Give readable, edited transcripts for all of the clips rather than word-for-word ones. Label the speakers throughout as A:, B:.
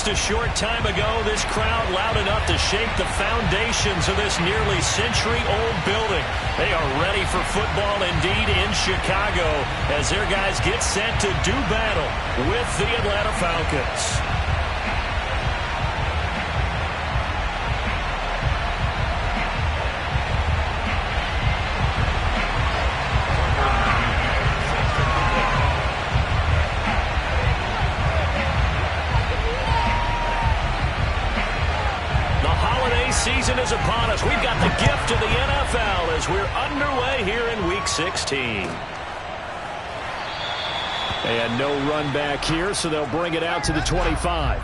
A: Just a short time ago, this crowd loud enough to shake the foundations of this nearly century-old building. They are ready for football indeed in Chicago as their guys get set to do battle with the Atlanta Falcons. Season is upon us. We've got the gift of the NFL as we're underway here in Week 16. And no run back here, so they'll bring it out to the 25.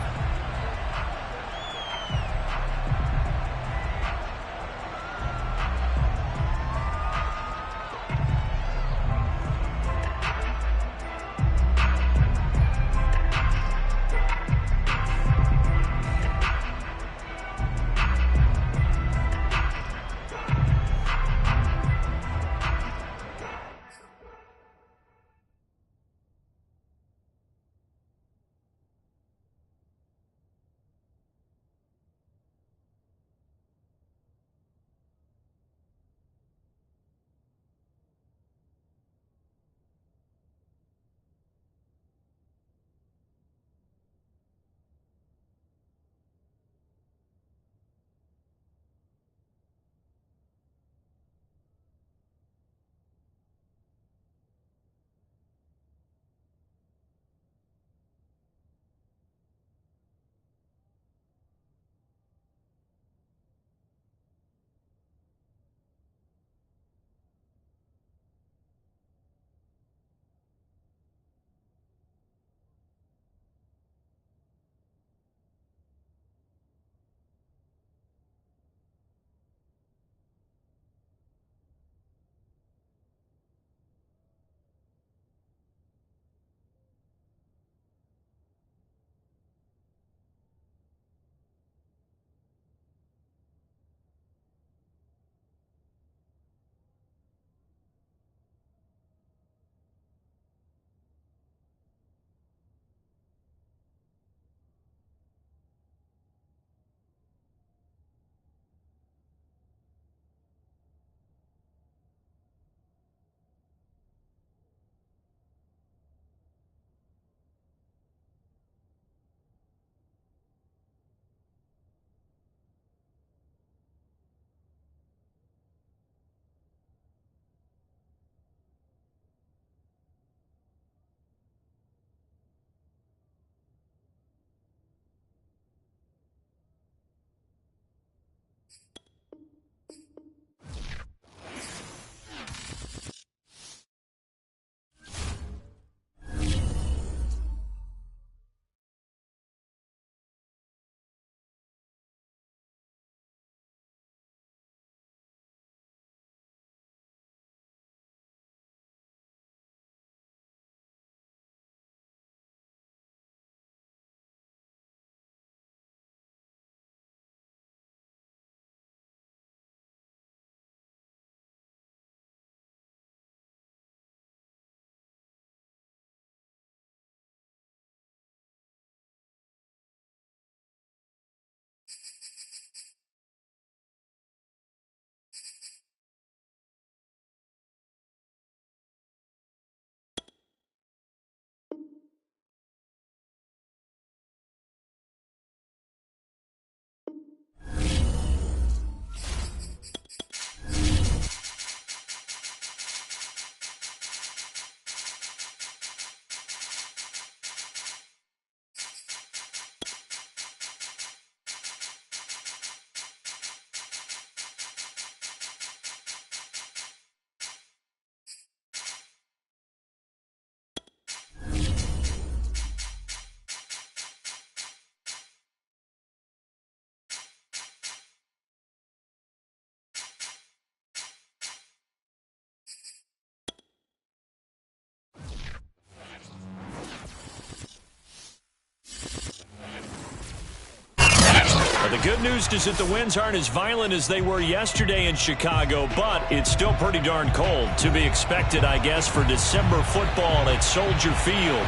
A: The good news is that the winds aren't as violent as they were yesterday in Chicago, but it's still pretty darn cold. To be expected, I guess, for December football at Soldier Field.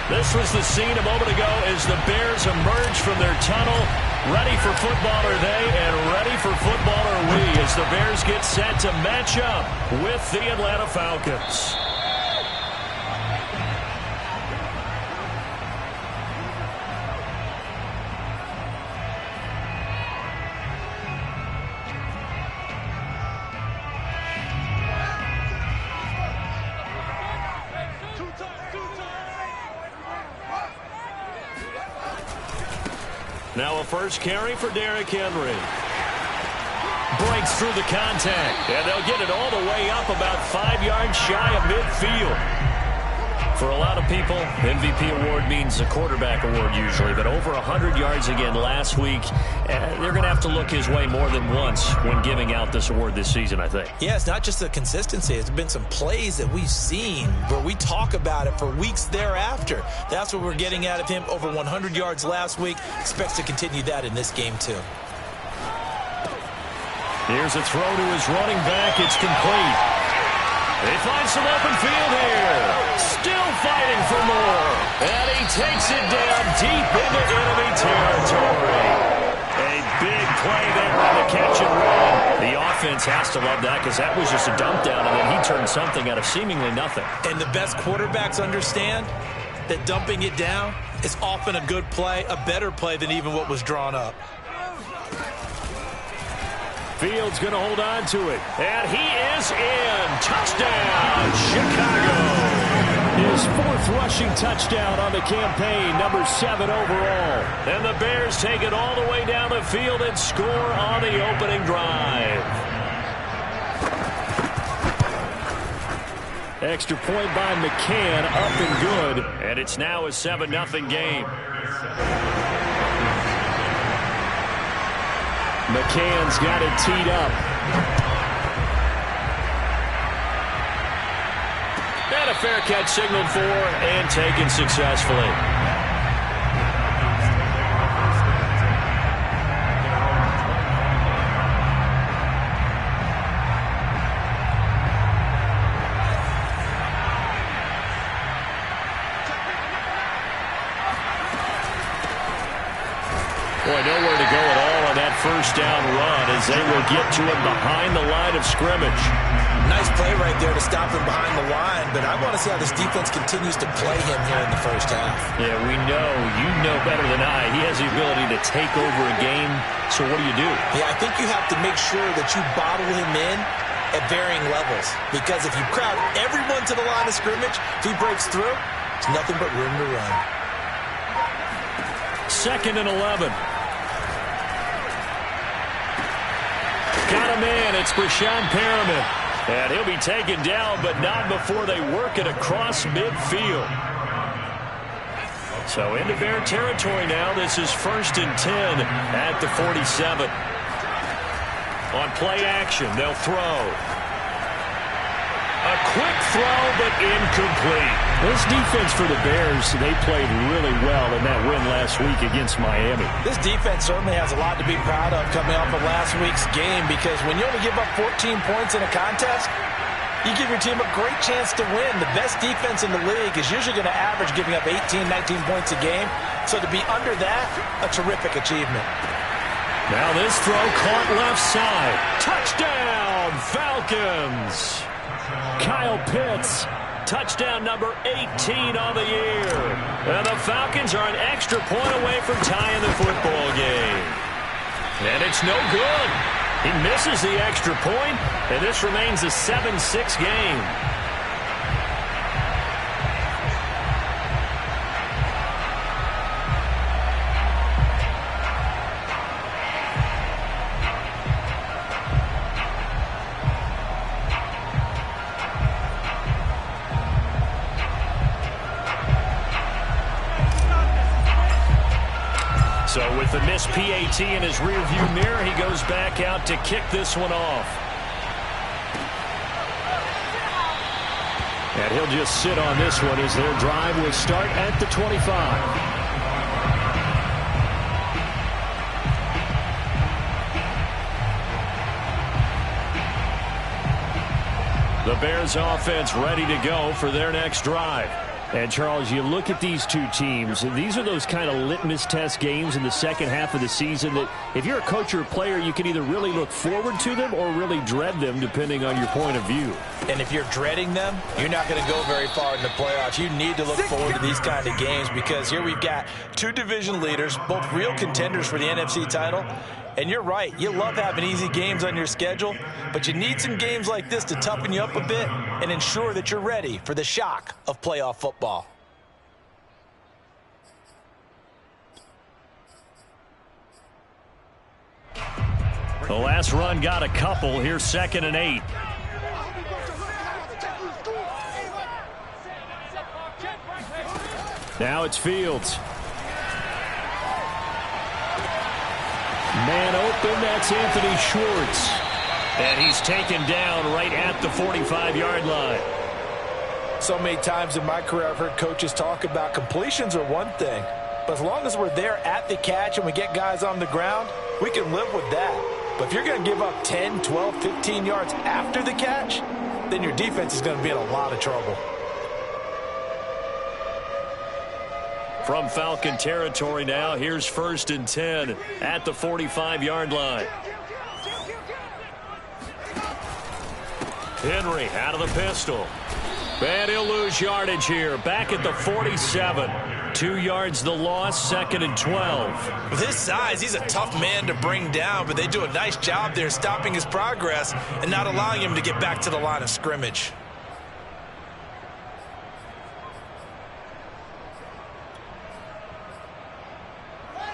A: This was the scene a moment ago as the Bears emerge from their tunnel. Ready for football are they, and ready for football are we, as the Bears get set to match up with the Atlanta Falcons. Now a first carry for Derrick Henry. Breaks through the contact, and they'll get it all the way up about 5 yards shy of midfield. For a lot of people, MVP award means a quarterback award usually, but over 100 yards again last week. They're going to have to look his way more than once when giving out this award this season, I think.
B: Yeah, it's not just the consistency. It's been some plays that we've seen where we talk about it for weeks thereafter. That's what we're getting out of him. Over 100 yards last week. Expects to continue that in this game, too.
A: Here's a throw to his running back. It's complete. They find some open field here. Still fighting for more. And he takes it down deep into enemy territory. A big play there on the catch and run. The offense has to love that because that was just a dump down, and then he turned something out of seemingly nothing.
B: And the best quarterbacks understand that dumping it down is often a good play, a better play than even what was drawn up.
A: Fields going to hold on to it. And he is in. Touchdown, Chicago. His 4th rushing touchdown on the campaign, number 7 overall. And the Bears take it all the way down the field and score on the opening drive. Extra point by McCann, up and good. And it's now a 7-0 game. McCann's got it teed up. And a fair catch signaled for and taken successfully. Boy, nowhere to go at all on that first down run as they will get to him behind the line of scrimmage.
B: Nice play right there to stop him behind the line, but I want to see how this defense continues to play him here in the first half.
A: Yeah, we know, you know better than I, he has the ability to take over a game, so what do?
B: Yeah, I think you have to make sure that you bottle him in at varying levels, because if you crowd everyone to the line of scrimmage, if he breaks through, it's nothing but room to run.
A: 2nd and 11. Got a man. It's Brashon Perriman. And he'll be taken down, but not before they work it across midfield. So into Bear territory now. This is 1st and 10 at the 47. On play action, they'll throw. A quick throw, but incomplete. This defense for the Bears, they played really well in that win last week against Miami.
B: This defense certainly has a lot to be proud of coming off of last week's game, because when you only give up 14 points in a contest, you give your team a great chance to win. The best defense in the league is usually going to average giving up 18, 19 points a game. So to be under that, a terrific achievement.
A: Now this throw caught left side. Touchdown, Falcons. Kyle Pitts, touchdown number 18 on the year. And the Falcons are an extra point away from tying the football game. And it's no good. He misses the extra point, and this remains a 7-6 game. So with the missed PAT in his rearview mirror, he goes back out to kick this one off. And he'll just sit on this one as their drive will start at the 25. The Bears offense ready to go for their next drive. And, Charles, you look at these two teams, and these are those kind of litmus test games in the second half of the season that if you're a coach or a player, you can either really look forward to them or really dread them, depending on your point of view.
B: And if you're dreading them, you're not going to go very far in the playoffs. You need to look forward to these kind of games because here we've got two division leaders, both real contenders for the NFC title. And you're right, you love having easy games on your schedule, but you need some games like this to toughen you up a bit and ensure that you're ready for the shock of playoff football.
A: The last run got a couple. Here's 2nd and 8. Now it's Fields. Man open, that's Anthony Schwartz. And he's taken down right at the 45-yard line.
B: So many times in my career I've heard coaches talk about completions are one thing, but as long as we're there at the catch and we get guys on the ground, we can live with that. But if you're going to give up 10, 12, 15 yards after the catch, then your defense is going to be in a lot of trouble.
A: From Falcon territory now, here's 1st and 10 at the 45-yard line. Henry out of the pistol. And he'll lose yardage here. Back at the 47. 2 yards the loss, 2nd and 12.
B: With his size, he's a tough man to bring down, but they do a nice job there stopping his progress and not allowing him to get back to the line of scrimmage.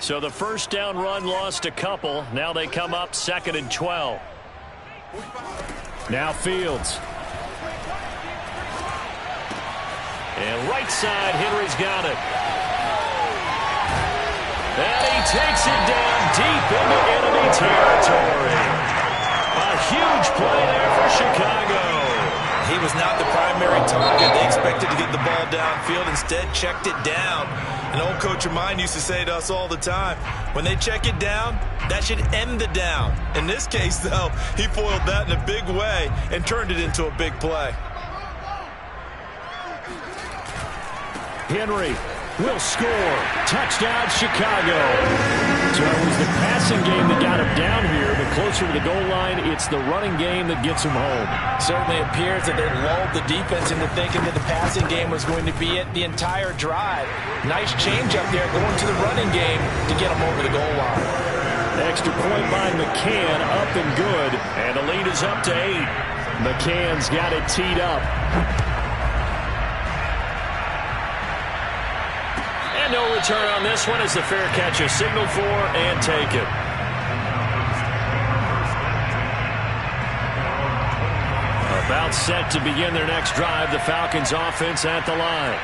A: So the first down run lost a couple. Now they come up 2nd and 12. Now Fields. And right side, Henry's got it. And he takes it down deep into enemy territory. A huge play there for Chicago.
B: He was not the primary target. They expected to get the ball downfield. Instead, checked it down. An old coach of mine used to say to us all the time, when they check it down, that should end the down. In this case, though, he foiled that in a big way and turned it into a big play.
A: Henry will score. Touchdown, Chicago. So it was the passing game that got him down here, but closer to the goal line, it's the running game that gets him home.
B: Certainly appears that they lulled the defense into thinking that the passing game was going to be it the entire drive. Nice change up there going to the running game to get him over the goal line.
A: Extra point by McCann, up and good, and the lead is up to 8. McCann's got it teed up. And no return on this one as the fair catch is signaled for and taken. About set to begin their next drive, the Falcons offense at the line.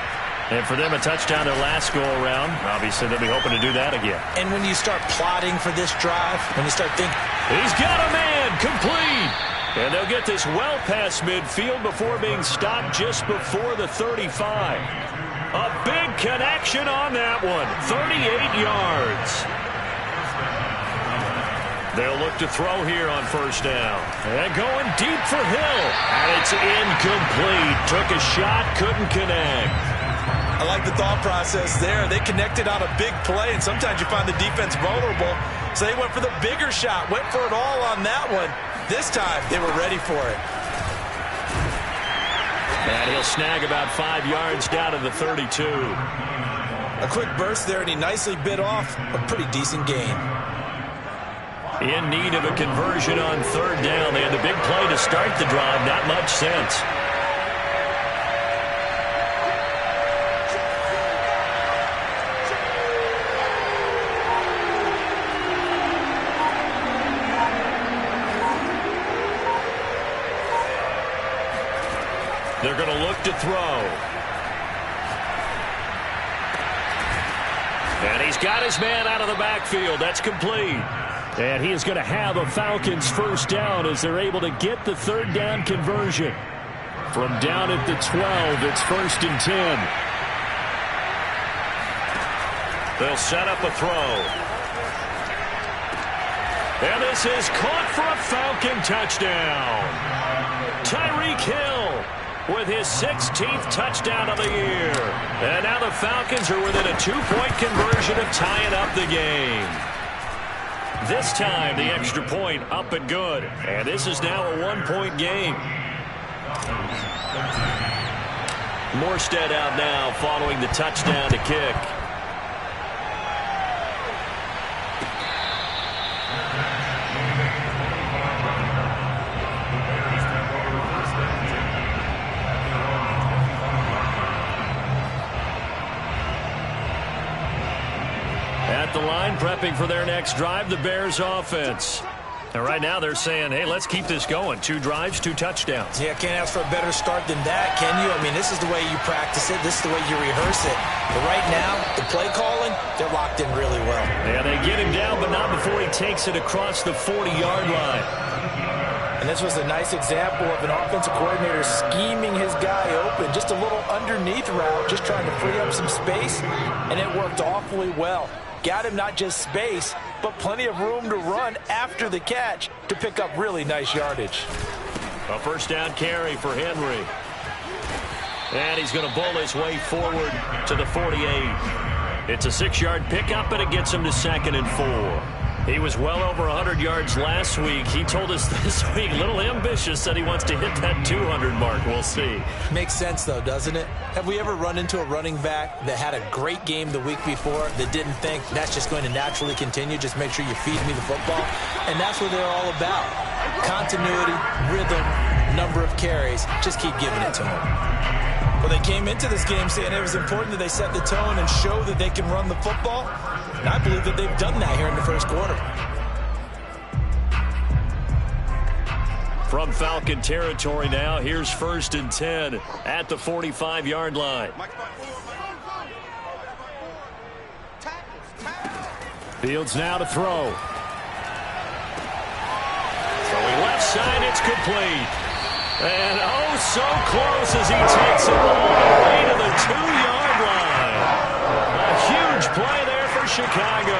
A: And for them, a touchdown their last go-around. Obviously, they'll be hoping to do that again.
B: And when you start plotting for this drive, when you start thinking,
A: he's got a man, complete. And they'll get this well past midfield before being stopped just before the 35. A big connection on that one. 38 yards. They'll look to throw here on first down. And going deep for Hill. And it's incomplete. Took a shot, couldn't connect.
B: I like the thought process there. They connected on a big play, and sometimes you find the defense vulnerable. So they went for the bigger shot, went for it all on that one. This time, they were ready for it.
A: And he'll snag about 5 yards down to the 32.
B: A quick burst there, and he nicely bit off a pretty decent gain.
A: In need of a conversion on third down. They had the big play to start the drive. Not much sense. They're going to look to throw. And he's got his man out of the backfield. That's complete. And he is going to have a Falcons first down as they're able to get the third down conversion. From down at the 12, it's 1st and 10. They'll set up a throw. And this is caught for a Falcon touchdown. Tyreek Hill with his 16th touchdown of the year. And now the Falcons are within a 2-point conversion of tying up the game. This time, the extra point up and good. And this is now a 1-point game. Morstead out now following the touchdown to kick. At the line, prepping for their next drive, the Bears offense. And right now they're saying, hey, let's keep this going. 2 drives, 2 touchdowns.
B: Yeah, can't ask for a better start than that, can you? I mean, this is the way you practice it. This is the way you rehearse it. But right now, the play calling, they're locked in really well.
A: Yeah, they get him down, but not before he takes it across the 40-yard line.
B: And this was a nice example of an offensive coordinator scheming his guy open. Just a little underneath route, just trying to free up some space, and it worked awfully well. Got him not just space, but plenty of room to run after the catch to pick up really nice yardage.
A: A first down carry for Henry. And he's going to bowl his way forward to the 48. It's a 6-yard pickup, and it gets him to 2nd and 4. He was well over 100 yards last week. He told us this week, a little ambitious, said he wants to hit that 200 mark. We'll see.
B: Makes sense, though, doesn't it? Have we ever run into a running back that had a great game the week before that didn't think that's just going to naturally continue? Just make sure you feed me the football. And that's what they're all about. Continuity, rhythm, number of carries. Just keep giving it to them. Well, they came into this game saying it was important that they set the tone and show that they can run the football. And I believe that they've done that here in the first quarter.
A: From Falcon territory now, here's 1st and 10 at the 45-yard line. Fields now to throw. Throwing left side, it's complete. And oh, so close as he takes it all the way to the 2-yard line. A huge play there for Chicago.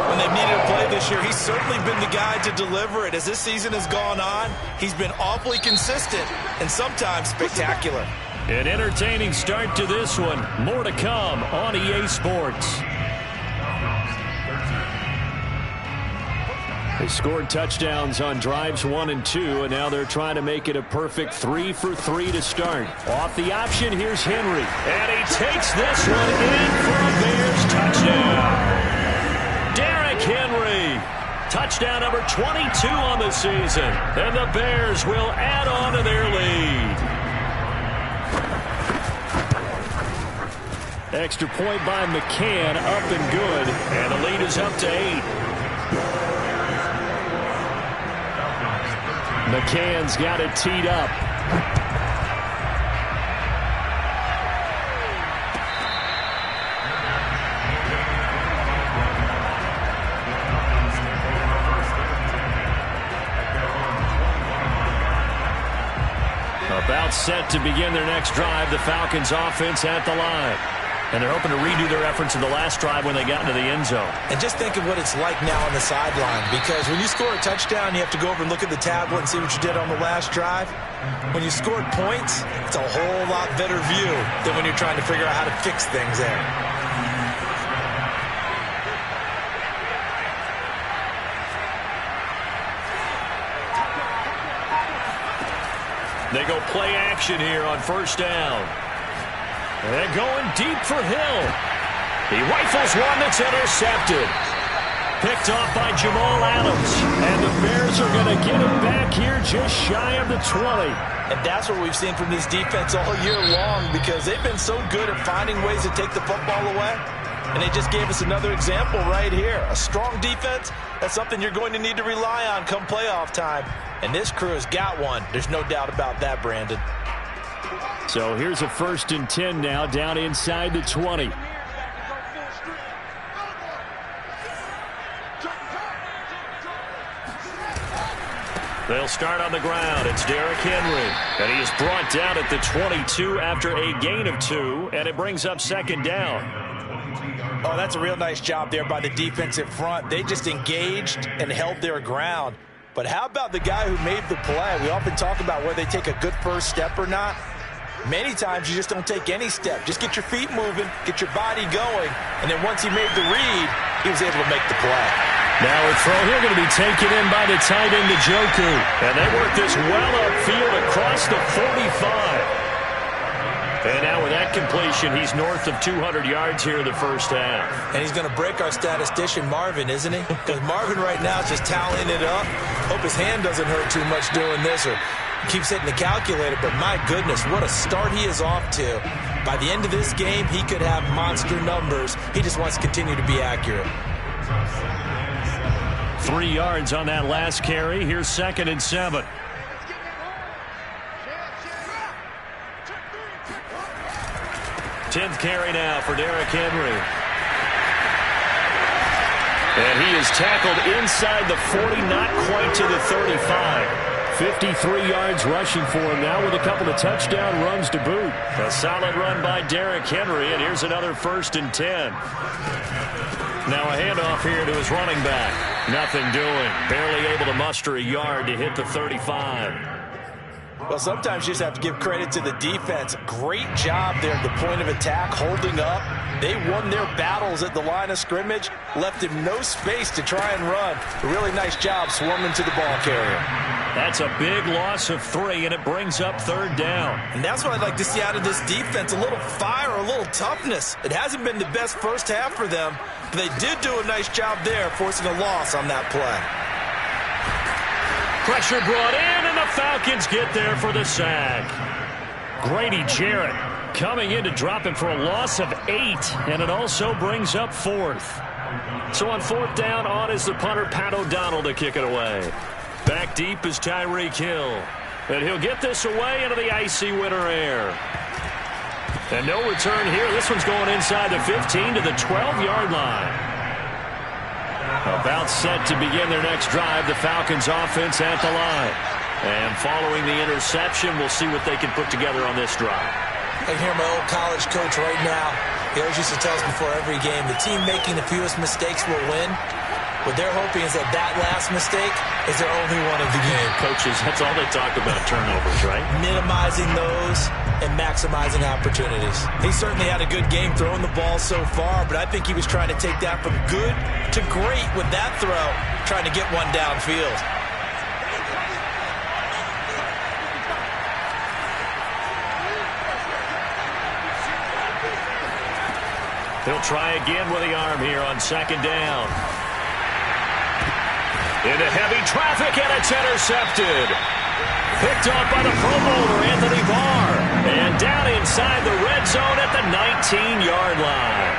B: When they've needed a play this year, he's certainly been the guy to deliver it. As this season has gone on, he's been awfully consistent and sometimes spectacular.
A: An entertaining start to this one. More to come on EA Sports. They scored touchdowns on drives 1 and 2, and now they're trying to make it a perfect 3 for 3 to start. Off the option, here's Henry. And he takes this one in for a Bears touchdown. Derrick Henry. Touchdown number 22 on the season. And the Bears will add on to their lead. Extra point by McCann, up and good. And the lead is up to 8. McCann's got it teed up. About set to begin their next drive. The Falcons offense at the line. And they're hoping to redo their efforts in the last drive when they got into the end zone.
B: And just think of what it's like now on the sideline, because when you score a touchdown, you have to go over and look at the tablet and see what you did on the last drive. When you scored points, it's a whole lot better view than when you're trying to figure out how to fix things there.
A: They go play action here on first down. And going deep for Hill. He rifles one that's intercepted. Picked off by Jamal Adams. And the Bears are going to get it back here just shy of the 20.
B: And that's what we've seen from this defense all year long, because they've been so good at finding ways to take the football away. And they just gave us another example right here. A strong defense, that's something you're going to need to rely on come playoff time. And this crew has got one. There's no doubt about that, Brandon.
A: So here's a 1st and 10 now, down inside the 20. They'll start on the ground. It's Derrick Henry. And he is brought down at the 22 after a gain of 2, and it brings up 2nd down.
B: Oh, that's a real nice job there by the defensive front. They just engaged and held their ground. But how about the guy who made the play? We often talk about whether they take a good first step or not. Many times you just don't take any step. Just get your feet moving, get your body going, and then once he made the read, he was able to make the play.
A: Now a throw here going to be taken in by the tight end, Njoku. And they work this well upfield across the 45. And now with that completion, he's north of 200 yards here in the first half.
B: And he's going to break our statistician, Marvin, isn't he? Because Marvin right now is just tallying it up. Hope his hand doesn't hurt too much doing this, or keeps hitting the calculator. But my goodness, what a start he is off to. By the end of this game, he could have monster numbers. He just wants to continue to be accurate.
A: 3 yards on that last carry. Here's 2nd and 7. Tenth carry now for Derrick Henry. And he is tackled inside the 40, not quite to the 35. 53 yards rushing for him now with a couple of touchdown runs to boot. A solid run by Derrick Henry, and here's another 1st and 10. Now a handoff here to his running back. Nothing doing. Barely able to muster a yard to hit the 35.
B: Well, sometimes you just have to give credit to the defense. Great job there at the point of attack, holding up. They won their battles at the line of scrimmage, left him no space to try and run. A really nice job swarming to the ball carrier.
A: That's a big loss of 3, and it brings up 3rd down.
B: And that's what I'd like to see out of this defense, a little fire, a little toughness. It hasn't been the best first half for them, but they did do a nice job there, forcing a loss on that play.
A: Pressure brought in, and the Falcons get there for the sack. Grady Jarrett coming in to drop him for a loss of 8, and it also brings up 4th. So on 4th down, on is the punter, Pat O'Donnell, to kick it away. Back deep is Tyreek Hill, and he'll get this away into the icy winter air. And no return here. This one's going inside the 15 to the 12-yard line. About set to begin their next drive, the Falcons offense at the line. And following the interception, we'll see what they can put together on this drive.
B: I hear my old college coach right now. He always used to tell us before every game, the team making the fewest mistakes will win. What they're hoping is that that last mistake is their only one of the game.
A: Coaches, that's all they talk about, turnovers, right?
B: Minimizing those and maximizing opportunities. He certainly had a good game throwing the ball so far, but I think he was trying to take that from good to great with that throw, trying to get one downfield.
A: He'll try again with the arm here on 2nd down. Into heavy traffic, and it's intercepted. Picked off by the Pro Bowler, Anthony Barr. And down inside the red zone at the 19-yard line.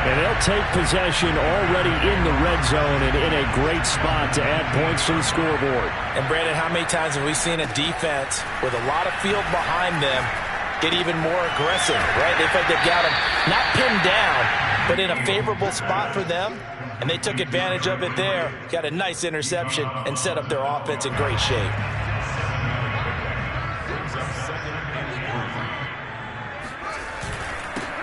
A: And they'll take possession already in the red zone and in a great spot to add points to the scoreboard.
B: And, Brandon, how many times have we seen a defense with a lot of field behind them get even more aggressive, right? They felt they've got them not pinned down, but in a favorable spot for them. And they took advantage of it there, got a nice interception, and set up their offense in great shape.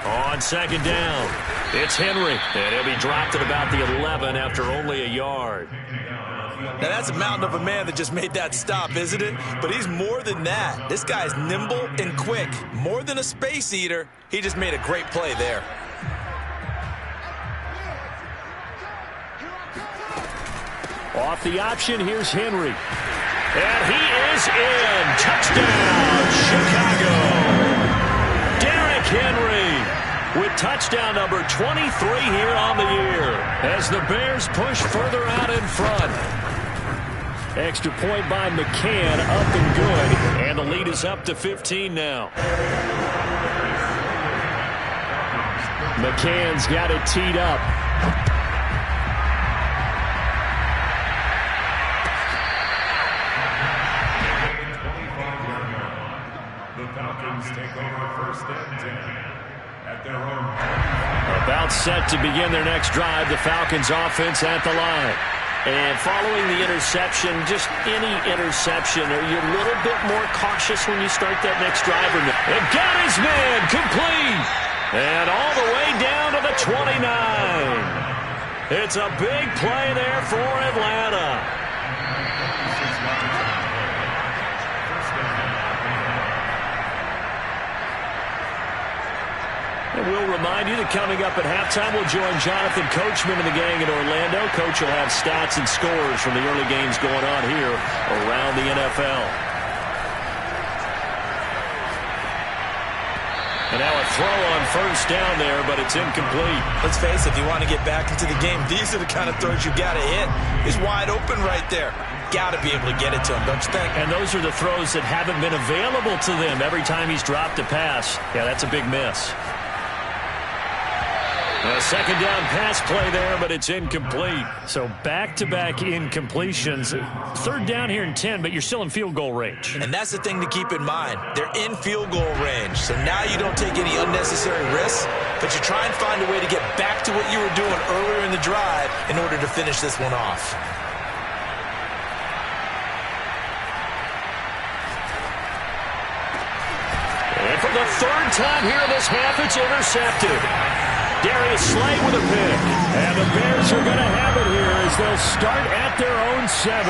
A: On 2nd down, it's Henry, and he'll be dropped at about the 11 after only a yard.
B: Now, that's a mountain of a man that just made that stop, isn't it? But he's more than that. This guy's nimble and quick. More than a space eater, he just made a great play there.
A: Off the option, here's Henry. And he is in. Touchdown, Chicago. Derrick Henry with touchdown number 23 here on the year as the Bears push further out in front. Extra point by McCann, up and good. And the lead is up to 15 now. McCann's got it teed up.
C: Take over 1st and 10 at their own.
A: About set to begin their next drive, the Falcons offense at the line. And following the interception, just any interception, are you a little bit more cautious when you start that next drive? Or no? And got his man complete. And all the way down to the 29. It's a big play there for Atlanta. And we'll remind you that coming up at halftime, we'll join Jonathan Coachman and the gang in Orlando. Coach will have stats and scores from the early games going on here around the NFL. And now a throw on first down there, but it's incomplete.
B: Let's face it, if you want to get back into the game, these are the kind of throws you got to hit. He's wide open right there. Got to be able to get it to him, don't you think?
A: And those are the throws that haven't been available to them every time he's dropped a pass. Yeah, that's a big miss. A second down pass play there, but it's incomplete. So back-to-back incompletions. Third down here in 10, but you're still in field goal range.
B: And that's the thing to keep in mind. They're in field goal range. So now you don't take any unnecessary risks, but you try and find a way to get back to what you were doing earlier in the drive in order to finish this one off.
A: And for the third time here in this half, it's intercepted. Darius Slay with a pick. And the Bears are going to have it here as they'll start at their own 7.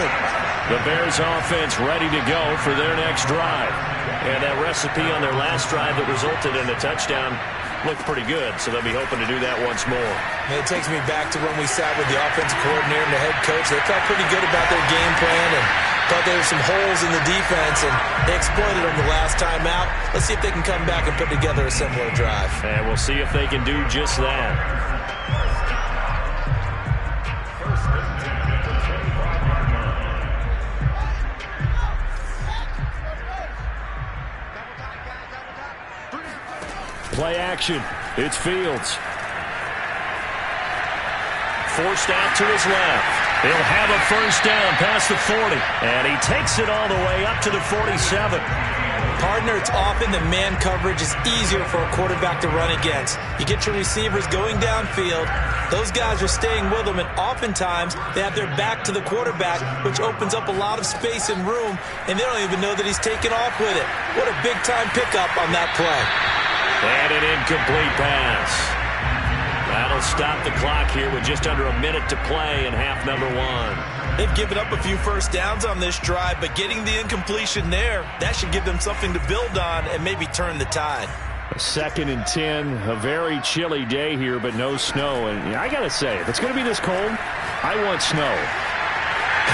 A: The Bears offense ready to go for their next drive. And that recipe on their last drive that resulted in a touchdown looked pretty good, so they'll be hoping to do that once more.
B: It takes me back to when we sat with the offensive coordinator and the head coach. They felt pretty good about their game plan and thought there were some holes in the defense, and they exploited them the last time out. Let's see if they can come back and put together a similar drive.
A: And we'll see if they can do just that. Play action. It's Fields. Forced out to his left. He'll have a first down past the 40. And he takes it all the way up to the 47.
B: Partner, it's often the man coverage is easier for a quarterback to run against. You get your receivers going downfield. Those guys are staying with them, and oftentimes they have their back to the quarterback, which opens up a lot of space and room, and they don't even know that he's taken off with it. What a big-time pickup on that play.
A: And an incomplete pass. That'll stop the clock here with just under a minute to play in half number 1.
B: They've given up a few first downs on this drive, but getting the incompletion there, that should give them something to build on and maybe turn the tide.
A: A 2nd and 10, a very chilly day here, but no snow. And I got to say, if it's going to be this cold, I want snow.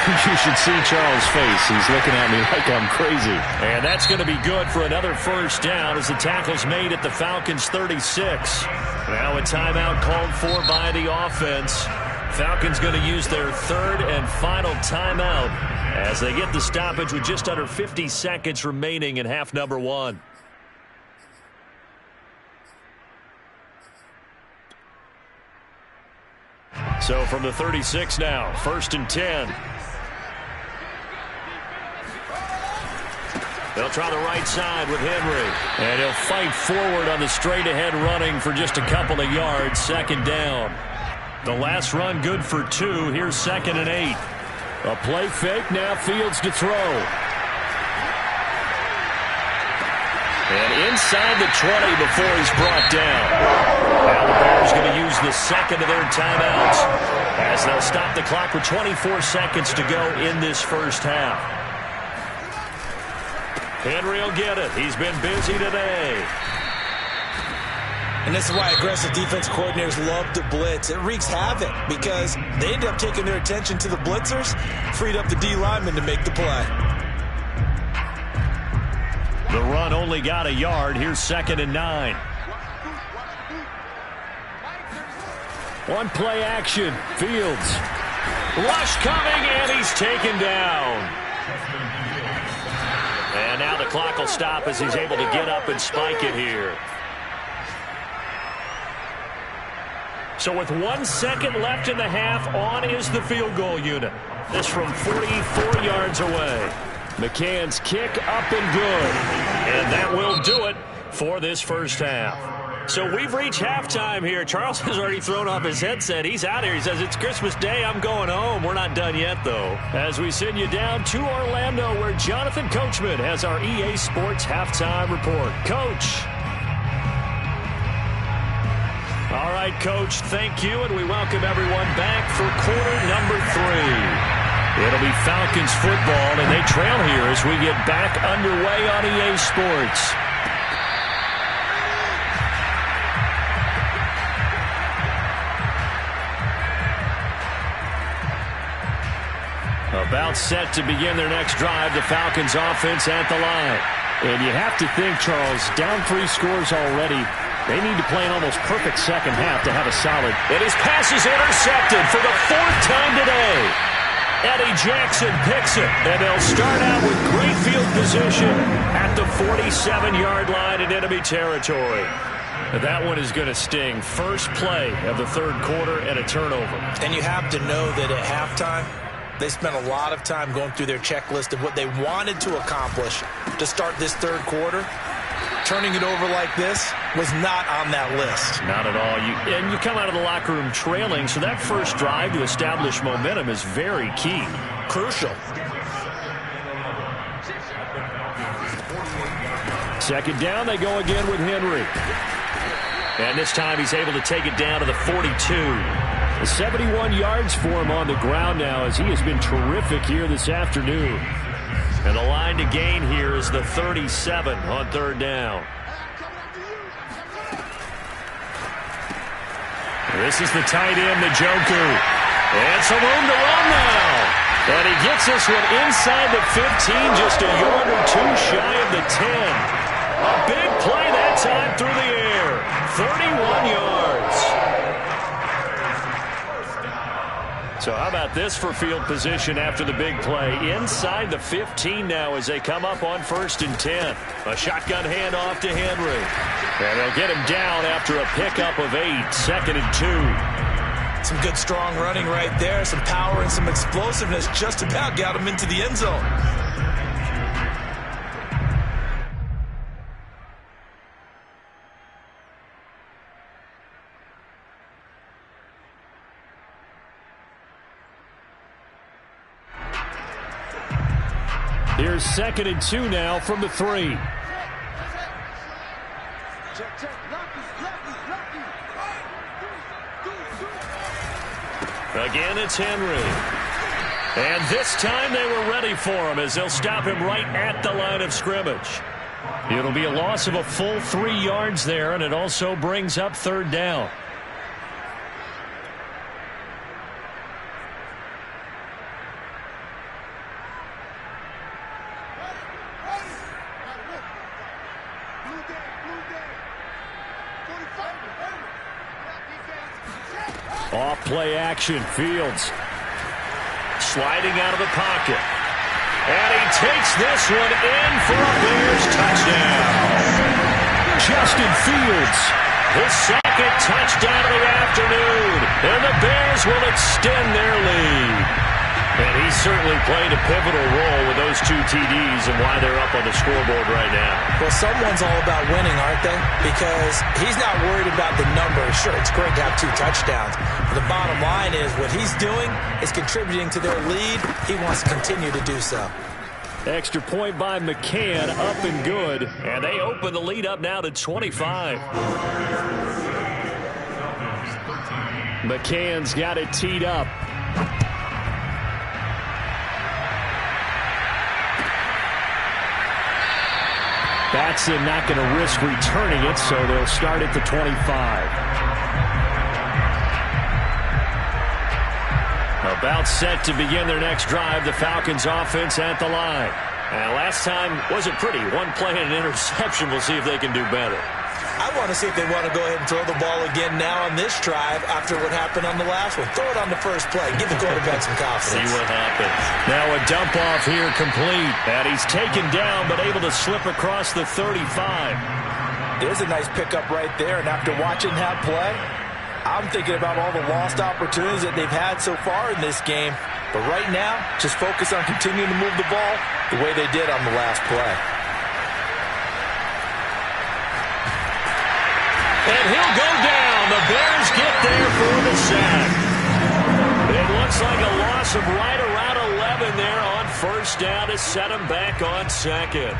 A: You should see Charles' face. He's looking at me like I'm crazy. And that's going to be good for another first down as the tackle's made at the Falcons' 36. Now a timeout called for by the offense. Falcons going to use their third and final timeout as they get the stoppage with just under 50 seconds remaining in half number 1. So from the 36 now, 1st and 10. They'll try the right side with Henry. And he'll fight forward on the straight-ahead running for just a couple of yards. 2nd down. The last run good for 2. Here's 2nd and 8. A play fake. Now Fields to throw. And inside the 20 before he's brought down. Now the Bears going to use the second of their timeouts as they'll stop the clock with 24 seconds to go in this first half. Henry will get it. He's been busy today.
B: And this is why aggressive defense coordinators love to blitz. It wreaks havoc because they end up taking their attention to the blitzers, freed up the D lineman to make the play.
A: The run only got a yard. Here's 2nd and 9. One play action. Fields. Rush coming, and he's taken down. And now the clock will stop as he's able to get up and spike it here. So with 1 second left in the half, on is the field goal unit. This from 44 yards away. McCann's kick up and good. And that will do it for this first half. So we've reached halftime here. Charles has already thrown off his headset. He's out here. He says, it's Christmas Day. I'm going home. We're not done yet, though. As we send you down to Orlando, where Jonathan Coachman has our EA Sports halftime report. Coach. All right, Coach, thank you, and we welcome everyone back for quarter number 3. It'll be Falcons football, and they trail here as we get back underway on EA Sports. About set to begin their next drive, the Falcons offense at the line. And you have to think, Charles, down 3 scores already. They need to play an almost perfect second half to have a solid. And his pass is intercepted for the 4th time today. Eddie Jackson picks it, and they'll start out with great field position at the 47-yard line in enemy territory. And that one is going to sting. First play of the 3rd quarter and a turnover.
B: And you have to know that at halftime, they spent a lot of time going through their checklist of what they wanted to accomplish to start this 3rd quarter. Turning it over like this was not on that list.
A: Not at all. And you come out of the locker room trailing, so that first drive to establish momentum is very key.
B: Crucial.
A: Second down, they go again with Henry. And this time he's able to take it down to the 42. 71 yards for him on the ground now as he has been terrific here this afternoon. And the line to gain here is the 37 on 3rd down. This is the tight end, Njoku. And some room to run now. And he gets this one inside the 15, just a yard or 2 shy of the 10. A big play that time through the air. 31 yards. So how about this for field position after the big play? Inside the 15 now as they come up on 1st and 10. A shotgun handoff to Henry. And they'll get him down after a pickup of 8. 2nd and 2.
B: Some good strong running right there. Some power and some explosiveness just about got him into the end zone.
A: Here's 2nd and 2 now from the 3. Again, it's Henry. And this time they were ready for him as they'll stop him right at the line of scrimmage. It'll be a loss of a full 3 yards there, and it also brings up 3rd down. Off play action, Fields. Sliding out of the pocket. And he takes this one in for a Bears touchdown. Justin Fields, his 2nd touchdown of the afternoon. And the Bears will extend their lead. And he certainly played a pivotal role with those 2 TDs and why they're up on the scoreboard right now.
B: Well, someone's all about winning, aren't they? Because he's not worried about the numbers. Sure, it's great to have 2 touchdowns. But the bottom line is what he's doing is contributing to their lead. He wants to continue to do so.
A: Extra point by McCann, up and good. And they open the lead up now to 25. McCann's got it teed up. Batson not going to risk returning it, so they'll start at the 25. About set to begin their next drive, the Falcons offense at the line. And last time wasn't pretty. 1 play and an interception. We'll see if they can do better.
B: I want to see if they want to go ahead and throw the ball again now on this drive after what happened on the last one. Throw it on the first play. Give the quarterback some confidence.
A: See what happens. Now a dump off here complete. And he's taken down but able to slip across the 35.
B: There's a nice pickup right there. And after watching that play, I'm thinking about all the lost opportunities that they've had so far in this game. But right now, just focus on continuing to move the ball the way they did on the last play.
A: And he'll go down. The Bears get there for the sack. It looks like a loss of right around 11 there on 1st down to set him back on 2nd.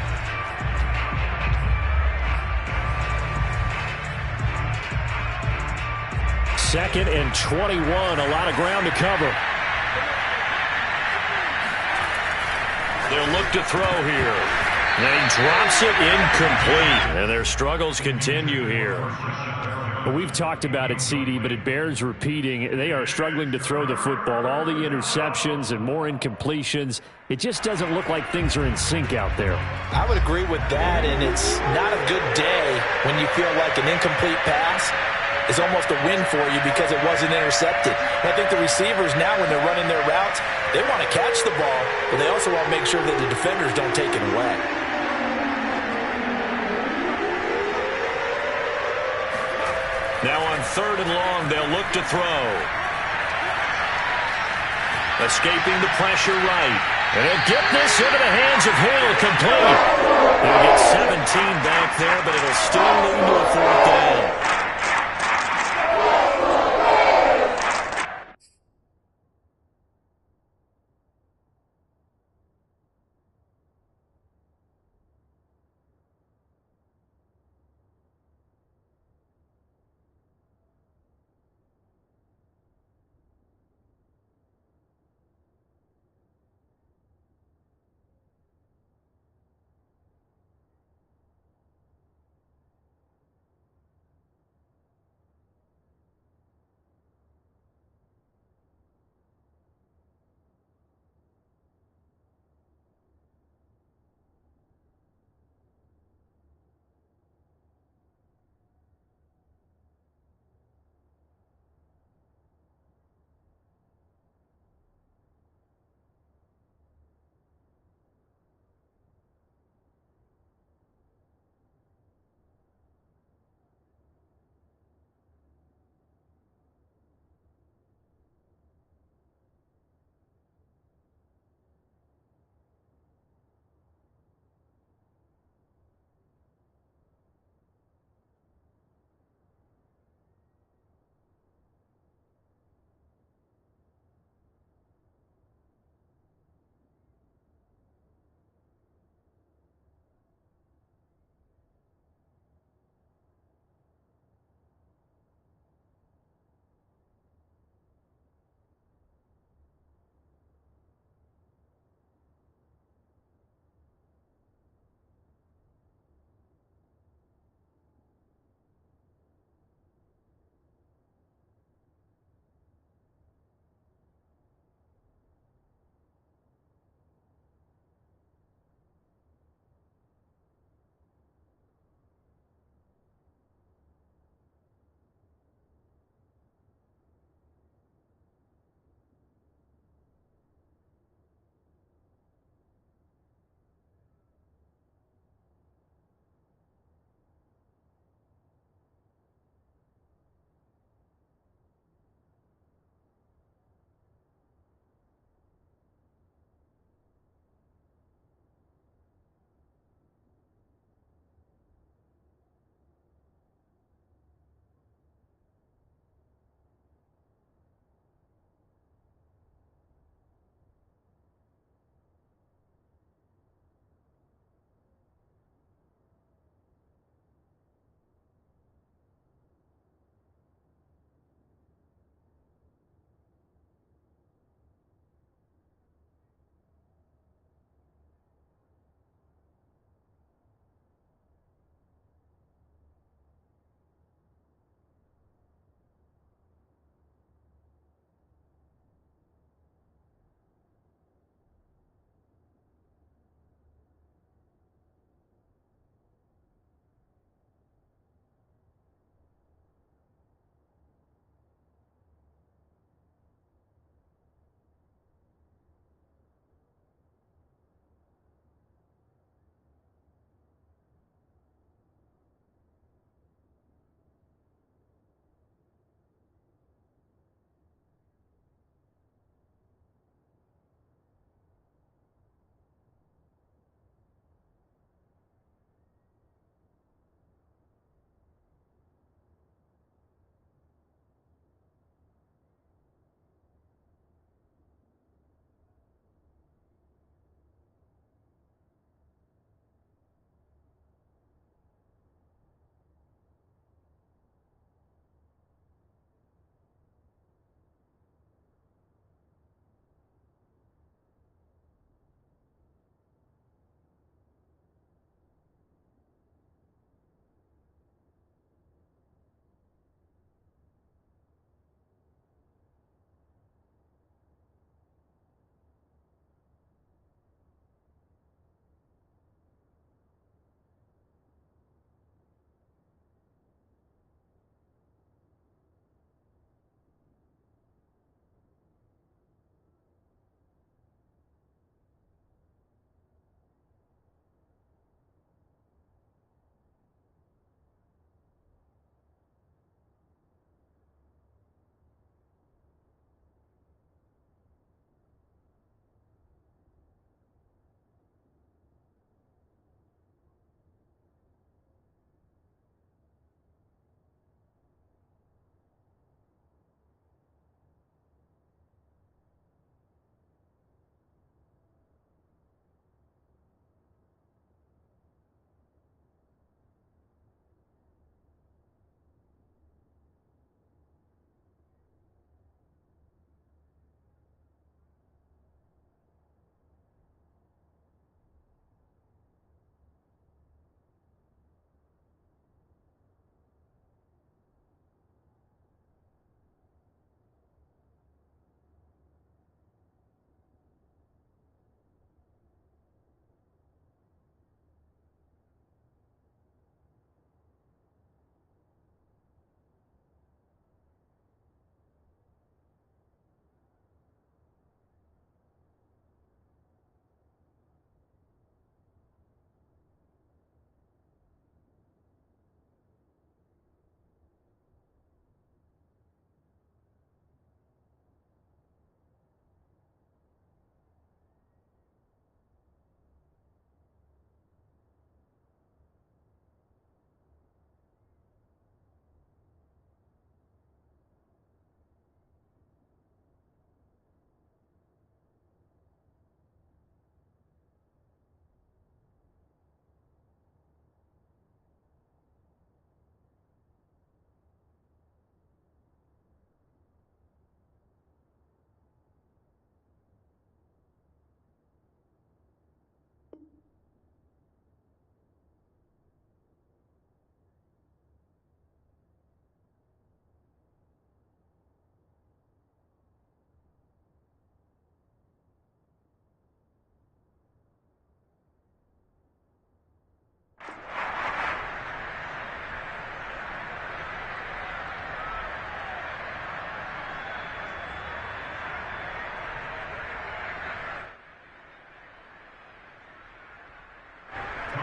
A: Second and 21. A lot of ground to cover. They'll look to throw here. And he drops it incomplete. And their struggles continue here. Well, we've talked about it, CD, but it bears repeating. They are struggling to throw the football. All the interceptions and more incompletions. It just doesn't look like things are in sync out there.
B: I would agree with that, and it's not a good day when you feel like an incomplete pass is almost a win for you because it wasn't intercepted. And I think the receivers now, when they're running their routes, they want to catch the ball, but they also want to make sure that the defenders don't take it away.
A: Now on 3rd and long, they'll look to throw. Escaping the pressure right. And he'll get this into the hands of Hill, complete. He'll get 17 back there, but it'll still lead to a 4th down.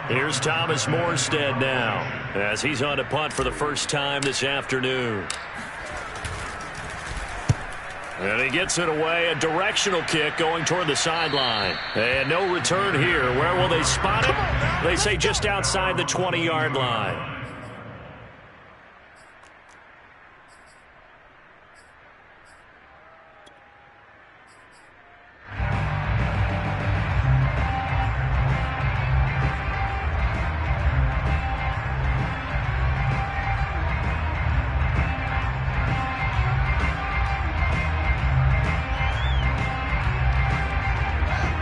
A: Here's Thomas Morstead now as he's on to punt for the first time this afternoon. And he gets it away, a directional kick going toward the sideline. And no return here. Where will they spot it? They say just outside the 20-yard line.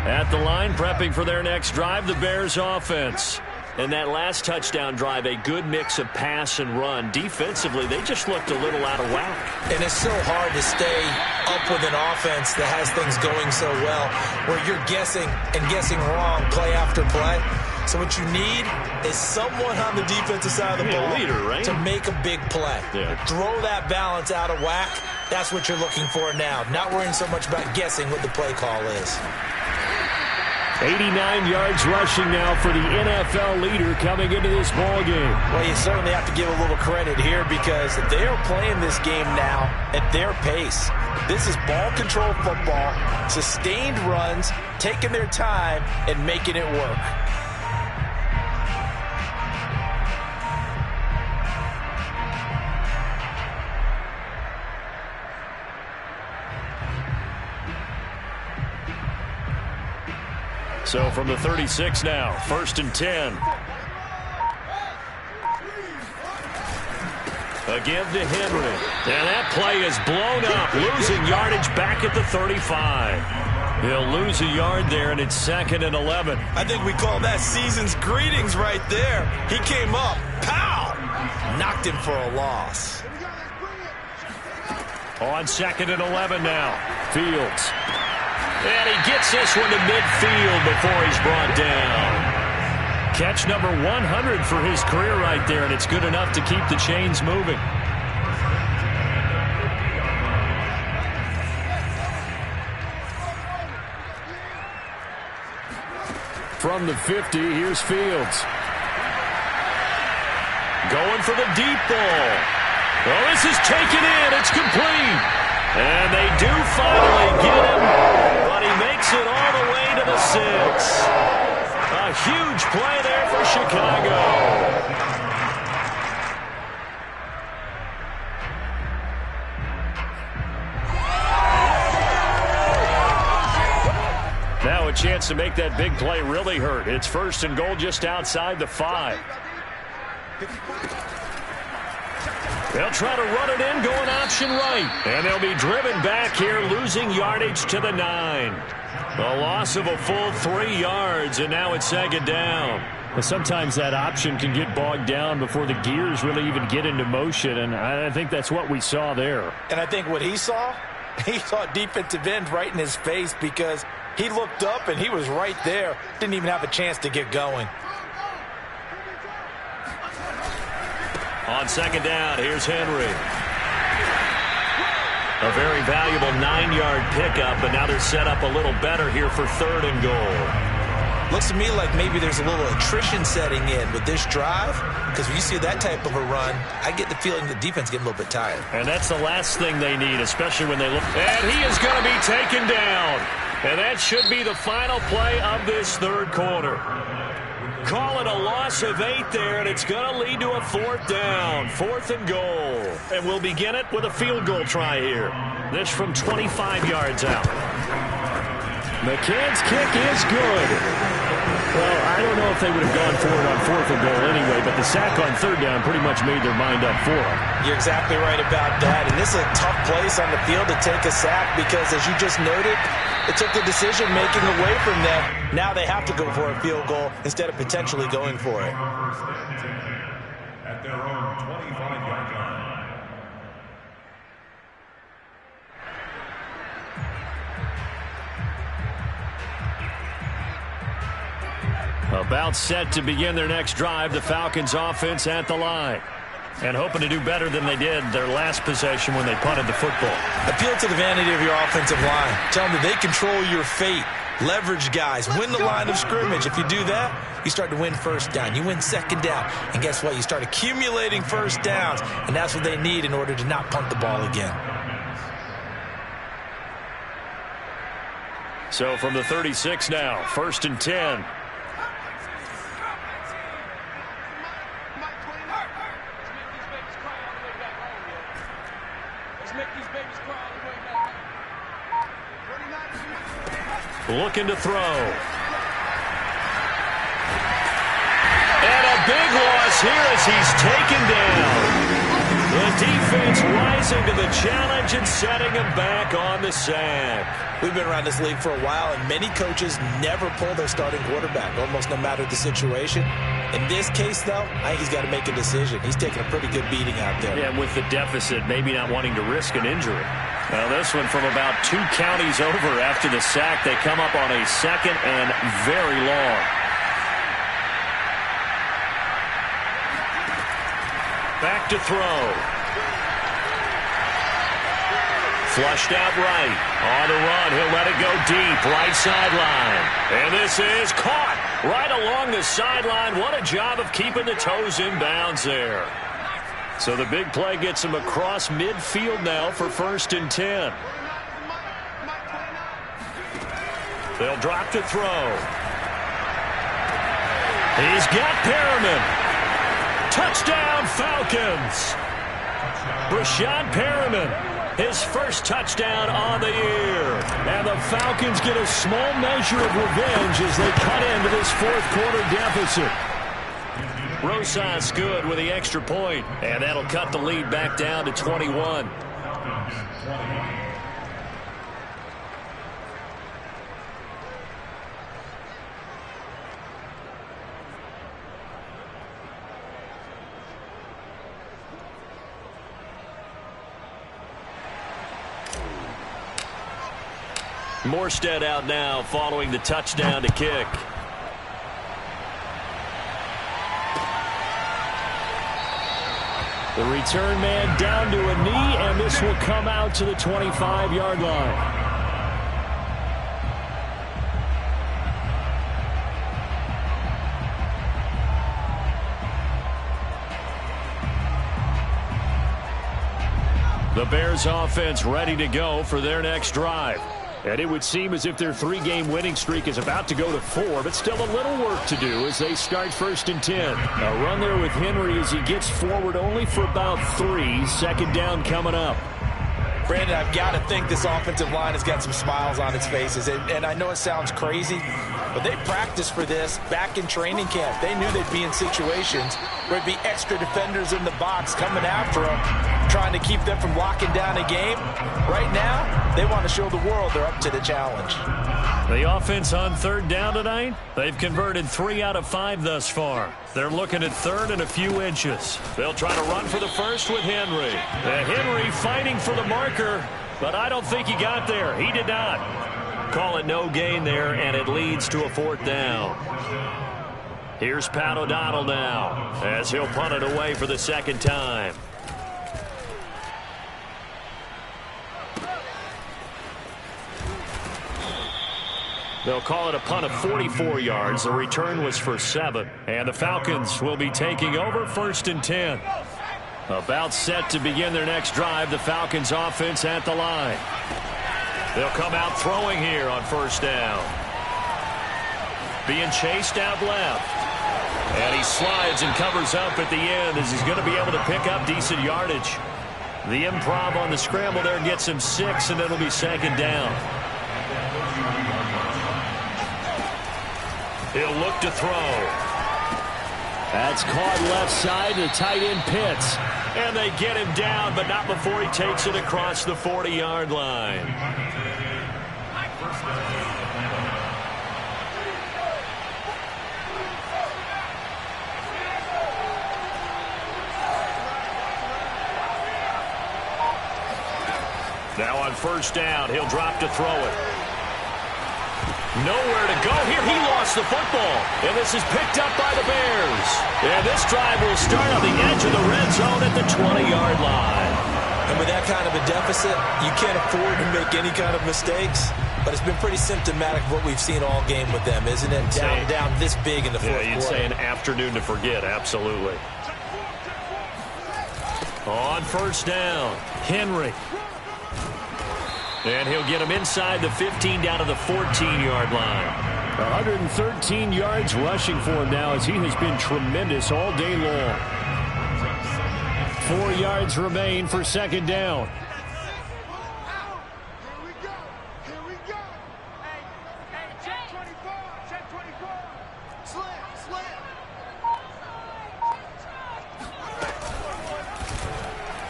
A: At the line, prepping for their next drive, the Bears offense. And that last touchdown drive, a good mix of pass and run. Defensively, they just looked a little out of whack.
B: And it's so hard to stay up with an offense that has things going so well, where you're guessing and guessing wrong play after play. So what you need is someone on the defensive side of the ball
A: leader, right?
B: to make a big play.
A: Yeah.
B: Throw that balance out of whack. That's what you're looking for now. Not worrying so much about guessing what the play call is.
A: 89 yards rushing now for the NFL leader coming into this ball game.
B: Well, you certainly have to give a little credit here because they are playing this game now at their pace. This is ball control football, sustained runs, taking their time and making it work.
A: So from the 36 now, 1st and 10. A give to Henry. And that play is blown up, losing yardage back at the 35. He'll lose a yard there, and it's 2nd and 11.
B: I think we call that season's greetings right there. He came up, pow! Knocked him for a loss.
A: On 2nd and 11 now, Fields. And he gets this one to midfield before he's brought down. Catch number 100 for his career right there, and it's good enough to keep the chains moving. From the 50, here's Fields. Going for the deep ball. Well, this is taken in. It's complete. And they do finally get him, but he makes it all the way to the 6. A huge play there for Chicago. Now a chance to make that big play really hurt. It's 1st and goal just outside the 5. They'll try to run it in, going option right. And they'll be driven back here, losing yardage to the 9. A loss of a full 3 yards, and now it's 2nd down. Sometimes that option can get bogged down before the gears really even get into motion, and I think that's what we saw there.
B: And I think what he saw defensive end right in his face because he looked up and he was right there. Didn't even have a chance to get going.
A: On 2nd down, here's Henry. A very valuable 9-yard pickup, but now they're set up a little better here for 3rd and goal.
B: Looks to me like maybe there's a little attrition setting in with this drive, because when you see that type of a run, I get the feeling the defense getting a little bit tired.
A: And that's the last thing they need, especially when they look. And he is going to be taken down. And that should be the final play of this 3rd quarter. Call it a loss of 8 there, and it's going to lead to a 4th down. 4th and goal. And we'll begin it with a field goal try here. This from 25 yards out. McCann's kick is good. Well, I don't know if they would have gone for it on 4th and goal anyway, but the sack on 3rd down pretty much made their mind up for them.
B: You're exactly right about that. And this is a tough place on the field to take a sack because, as you just noted, it took the decision-making away from them. Now they have to go for a field goal instead of potentially going for it.
C: At their own 25-yard line.
A: About set to begin their next drive, the Falcons offense at the line. And hoping to do better than they did their last possession when they punted the football.
B: Appeal to the vanity of your offensive line. Tell them that they control your fate. Leverage guys, win the line of scrimmage. If you do that, you start to win first down. You win second down. And guess what? You start accumulating first downs. And that's what they need in order to not punt the ball again.
A: So from the 36 now, 1st and 10. Looking to throw. And a big loss here as he's taken down. The defense rising to the challenge and setting him back on the sack.
B: We've been around this league for a while, and many coaches never pull their starting quarterback, almost no matter the situation. In this case, though, I think he's got to make a decision. He's taking a pretty good beating out there.
A: Yeah, and with the deficit, maybe not wanting to risk an injury. Now this one from about 2 counties over after the sack. They come up on a 2nd and very long. Back to throw. Flushed out right. On the run. He'll let it go deep. Right sideline. And this is caught right along the sideline. What a job of keeping the toes in bounds there. So the big play gets him across midfield now for 1st and 10. They'll drop to throw. He's got Perriman. Touchdown, Falcons. Brashad Perriman, his first touchdown on the year. And the Falcons get a small measure of revenge as they cut into this 4th quarter deficit. Rosas good with the extra point, and that'll cut the lead back down to 21. Morstead out now following the touchdown to kick. The return man down to a knee, and this will come out to the 25-yard line. The Bears offense ready to go for their next drive. And it would seem as if their 3-game winning streak is about to go to 4, but still a little work to do as they start 1st and 10. A run there with Henry as he gets forward only for about 3. 2nd down coming up.
B: Brandon, I've got to think this offensive line has got some smiles on its faces. And I know it sounds crazy, but they practiced for this back in training camp. They knew they'd be in situations where it'd be extra defenders in the box coming after them, trying to keep them from locking down a game. Right now, they want to show the world they're up to the challenge.
A: The offense on 3rd down tonight, they've converted 3 out of 5 thus far. They're looking at 3rd and a few inches. They'll try to run for the first with Henry. Henry fighting for the marker, but I don't think he got there. He did not. Call it no gain there, and it leads to a 4th down. Here's Pat O'Donnell now as he'll punt it away for the 2nd time. They'll call it a punt of 44 yards. The return was for 7. And the Falcons will be taking over 1st and 10. About set to begin their next drive. The Falcons offense at the line. They'll come out throwing here on 1st down. Being chased out left. And he slides and covers up at the end as he's going to be able to pick up decent yardage. The improv on the scramble there gets him 6, and it'll be 2nd down. He'll look to throw. That's caught left side to tight end Pitts. And they get him down, but not before he takes it across the 40-yard line. Now on 1st down, he'll drop to throw it. Nowhere to go here. He lost the football. And this is picked up by the Bears. And this drive will start on the edge of the red zone at the 20-yard line.
B: And with that kind of a deficit, you can't afford to make any kind of mistakes. But it's been pretty symptomatic of what we've seen all game with them, isn't it? Down this big in the fourth quarter.
A: You'd say an afternoon to forget, absolutely. On first down, Henry. And he'll get him inside the 15 down to the 14-yard line. 113 yards rushing for him now as he has been tremendous all day long. 4 yards remain for second down.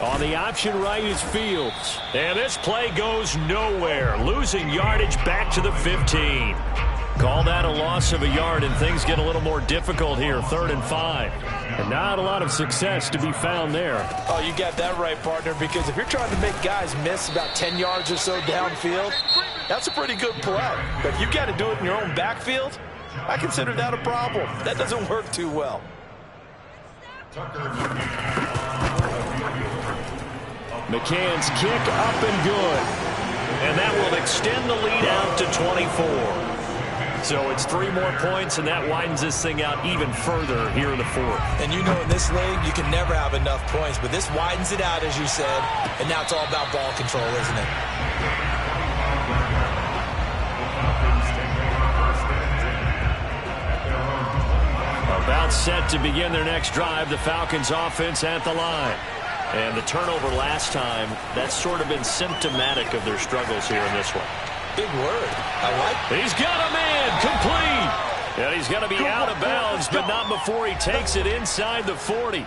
A: On the option right is Fields. And this play goes nowhere. Losing yardage back to the 15. Call that a loss of a yard, and things get a little more difficult here. 3rd and 5. And not a lot of success to be found there.
B: Oh, you got that right, partner, because if you're trying to make guys miss about 10 yards or so downfield, that's a pretty good play. But if you got to do it in your own backfield, I consider that a problem. That doesn't work too well.
A: McCann's kick up and good. And that will extend the lead out to 24. So it's 3 more points, and that widens this thing out even further here in the 4th.
B: And you know in this league, you can never have enough points, but this widens it out, as you said, and now it's all about ball control, isn't it?
A: About set to begin their next drive, the Falcons offense at the line. And the turnover last time, that's sort of been symptomatic of their struggles here in this one.
B: Big word. I like it.
A: He's got him in. Complete. And he's going to be out of bounds, but not before he takes it inside the 40.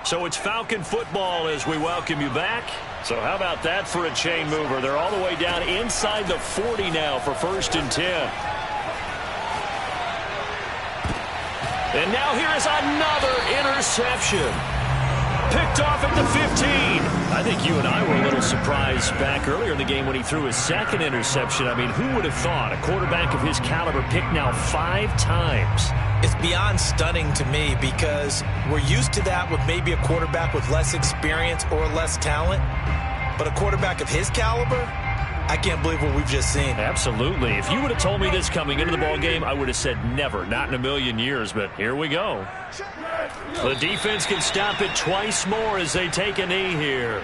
A: So it's Falcon football as we welcome you back. So how about that for a chain mover? They're all the way down inside the 40 now for 1st and 10. And now here is another interception. Picked off at the 15. I think you and I were a little surprised back earlier in the game when he threw his 2nd interception. I mean, who would have thought a quarterback of his caliber picked now 5 times?
B: It's beyond stunning to me because we're used to that with maybe a quarterback with less experience or less talent. But a quarterback of his caliber, I can't believe what we've just seen.
A: Absolutely. If you would have told me this coming into the ball game, I would have said never, not in a million years, but here we go. The defense can stop it twice more as they take a knee here.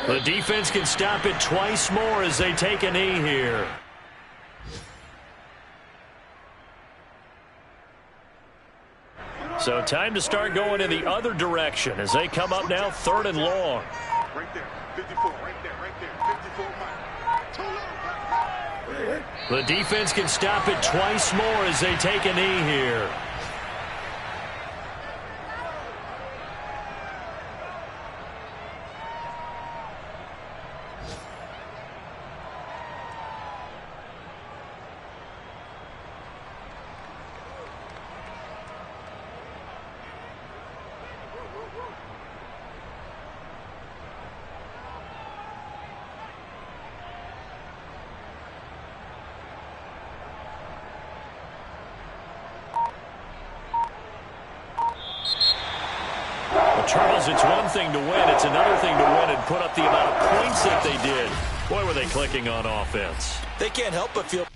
A: The defense can stop it twice more as they take a knee here. So time to start going in the other direction as they come up now 3rd and long.
D: Right there, 54, right there, 54.
A: The defense can stop it twice more as they take a knee here. Charles, it's one thing to win. It's another thing to win and put up the amount of points that they did. Boy, were they clicking on offense.
B: They can't help but feel